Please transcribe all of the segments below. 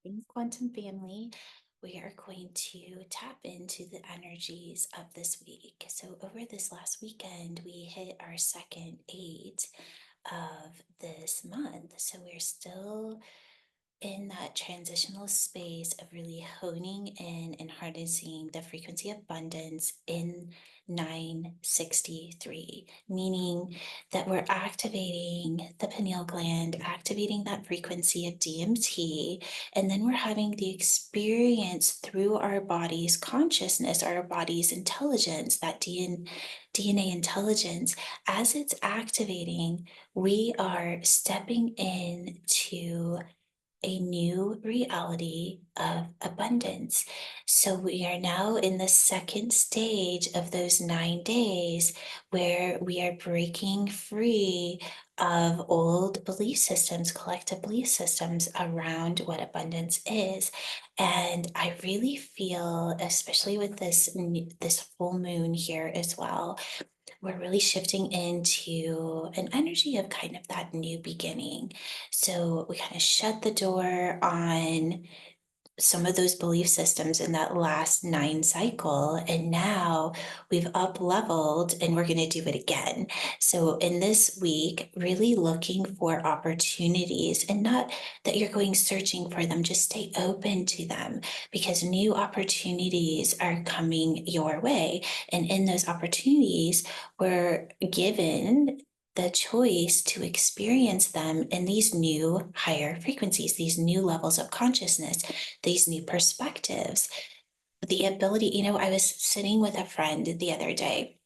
In Quantum Family, we are going to tap into the energies of this week. So, over this last weekend, we hit our second eight of this month. So, we're still in that transitional space of really honing in and harnessing the frequency of abundance in 963, meaning that we're activating the pineal gland, activating that frequency of DMT, and then we're having the experience through our body's consciousness, our body's intelligence, that DNA intelligence. As it's activating, we are stepping into a new reality of abundance. So we are now in the second stage of those 9 days where we are breaking free of old belief systems, collective belief systems around what abundance is. And I really feel, especially with this full moon here as well, we're really shifting into an energy of kind of that new beginning. So we kind of shut the door on some of those belief systems in that last nine cycle. And now we've up leveled and we're going to do it again. So in this week, really looking for opportunities, and not that you're going searching for them, just stay open to them because new opportunities are coming your way. And in those opportunities, we're given the choice to experience them in these new higher frequencies, these new levels of consciousness, these new perspectives, the ability. I was sitting with a friend the other day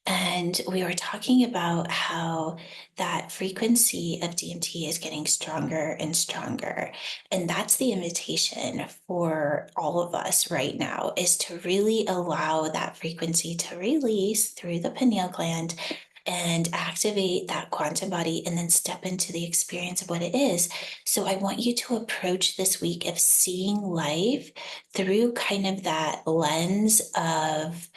and we were talking about how that frequency of DMT is getting stronger and stronger. And that's the invitation for all of us right now, is to really allow that frequency to release through the pineal gland and activate that quantum body and then step into the experience of what it is. So I want you to approach this week of seeing life through kind of that lens of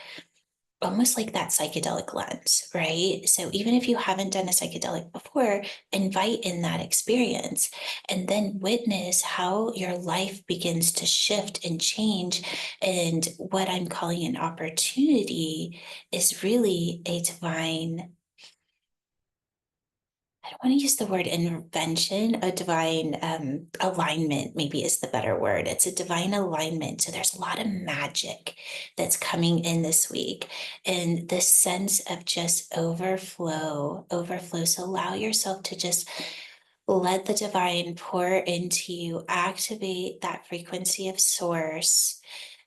almost like that psychedelic lens, right? So even if you haven't done a psychedelic before, invite in that experience and then witness how your life begins to shift and change. And what I'm calling an opportunity is really a divine, I don't want to use the word intervention, a divine alignment, maybe is the better word. It's a divine alignment. So there's a lot of magic that's coming in this week. And this sense of just overflow, overflow. So allow yourself to just let the divine pour into you, activate that frequency of source,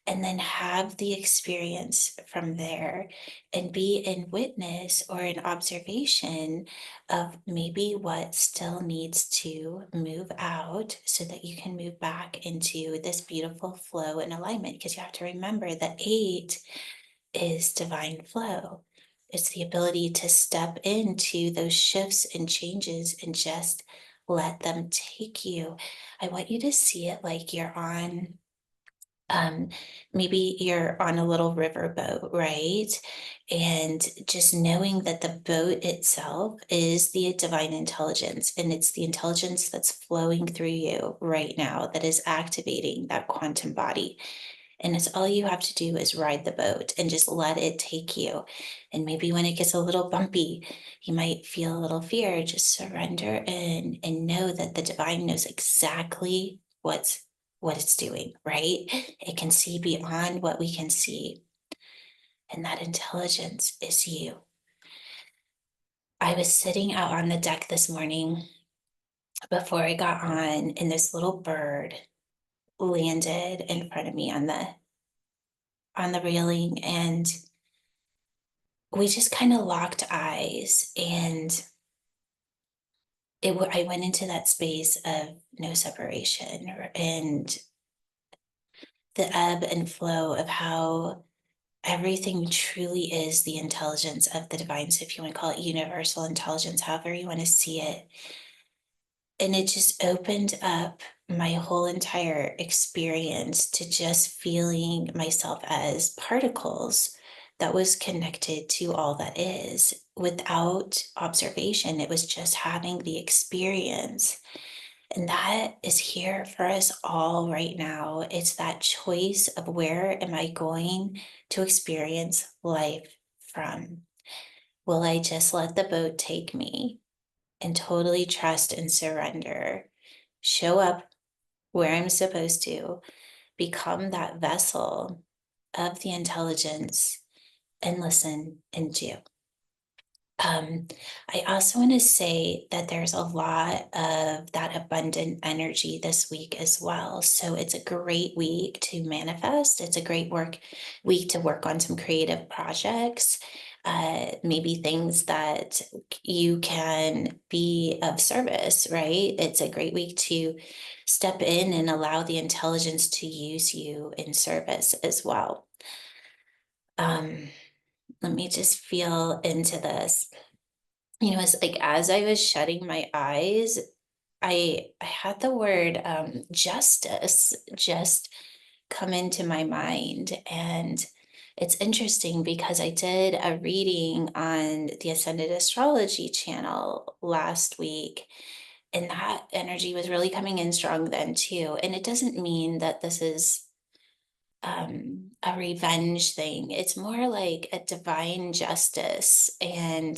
and then have the experience from there and be in witness or in observation of maybe what still needs to move out so that you can move back into this beautiful flow and alignment. Because you have to remember that eight is divine flow. It's the ability to step into those shifts and changes and just let them take you. I want you to see it like you're on um, maybe you're on a little river boat, right? And just knowing that the boat itself is the divine intelligence, and it's the intelligence that's flowing through you right now that is activating that quantum body. And it's all you have to do is ride the boat and just let it take you. And maybe when it gets a little bumpy, you might feel a little fear. Just surrender in and know that the divine knows exactly what it's doing, right? It can see beyond what we can see. And that intelligence is you. I was sitting out on the deck this morning before I got on, and this little bird landed in front of me on the railing, and we just kind of locked eyes. And I went into that space of no separation, and the ebb and flow of how everything truly is the intelligence of the divine. So if you want to call it universal intelligence, however you want to see it. And it just opened up my whole entire experience to just feeling myself as particles that was connected to all that is without observation. It was just having the experience. And that is here for us all right now. It's that choice of where am I going to experience life from? Will I just let the boat take me and totally trust and surrender? Show up where I'm supposed to, become that vessel of the intelligence, and listen and do. Um, I also want to say that there's a lot of that abundant energy this week as well. So it's a great week to manifest. It's a great week to work on some creative projects, maybe things that you can be of service, right? It's a great week to step in and allow the intelligence to use you in service as well. Um, Let me just feel into this. It's like as I was shutting my eyes, I had the word justice just come into my mind. And it's interesting because I did a reading on the Ascended Astrology channel last week, and that energy was really coming in strong then too. And it doesn't mean that this is a revenge thing. It's more like a divine justice. And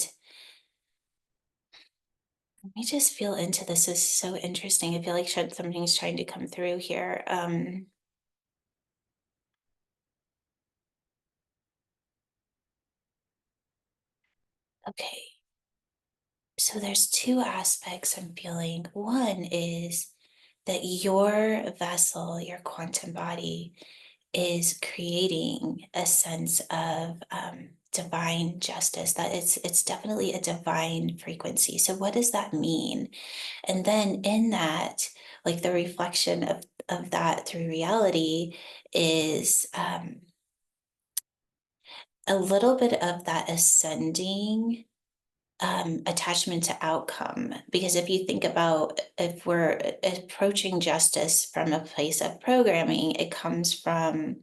let me just feel into this. This is so interesting. I feel like something's trying to come through here. Okay. So there's two aspects I'm feeling. One is that your vessel, your quantum body, is creating a sense of divine justice. That it's definitely a divine frequency. So what does that mean? And then in that, like the reflection of that through reality is a little bit of that ascending attachment to outcome. Because if you think about if we're approaching justice from a place of programming, it comes from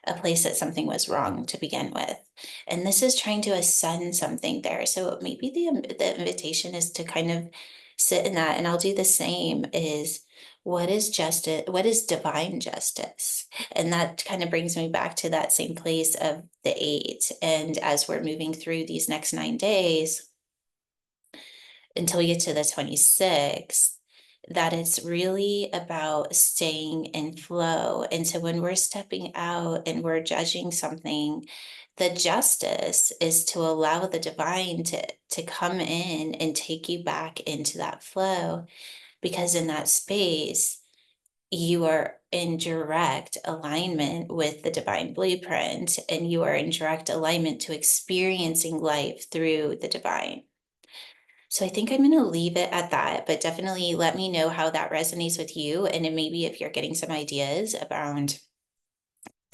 a place that something was wrong to begin with. And this is trying to ascend something there. So maybe the invitation is to kind of sit in that, and I'll do the same, is what is justice? What is divine justice? And that kind of brings me back to that same place of the eight. And as we're moving through these next 9 days, until we get to the 26th, that it's really about staying in flow. And so when we're stepping out and we're judging something, the justice is to allow the divine to come in and take you back into that flow, because in that space you are in direct alignment with the divine blueprint, and you are in direct alignment to experiencing life through the divine. So I think I'm going to leave it at that, but definitely let me know how that resonates with you. And then maybe if you're getting some ideas around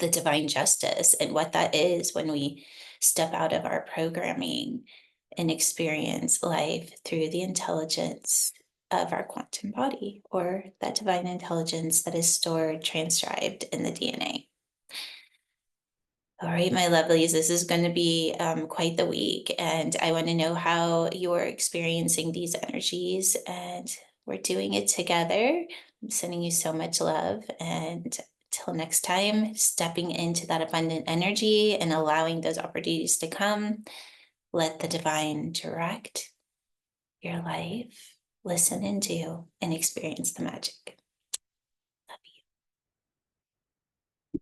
the divine justice and what that is when we step out of our programming and experience life through the intelligence of our quantum body, or that divine intelligence that is stored, transcribed in the DNA. All right, my lovelies, this is going to be quite the week, and I want to know how you're experiencing these energies, and we're doing it together. I'm sending you so much love, and till next time, stepping into that abundant energy and allowing those opportunities to come. Let the divine direct your life. Listen and do, and experience the magic. Love you.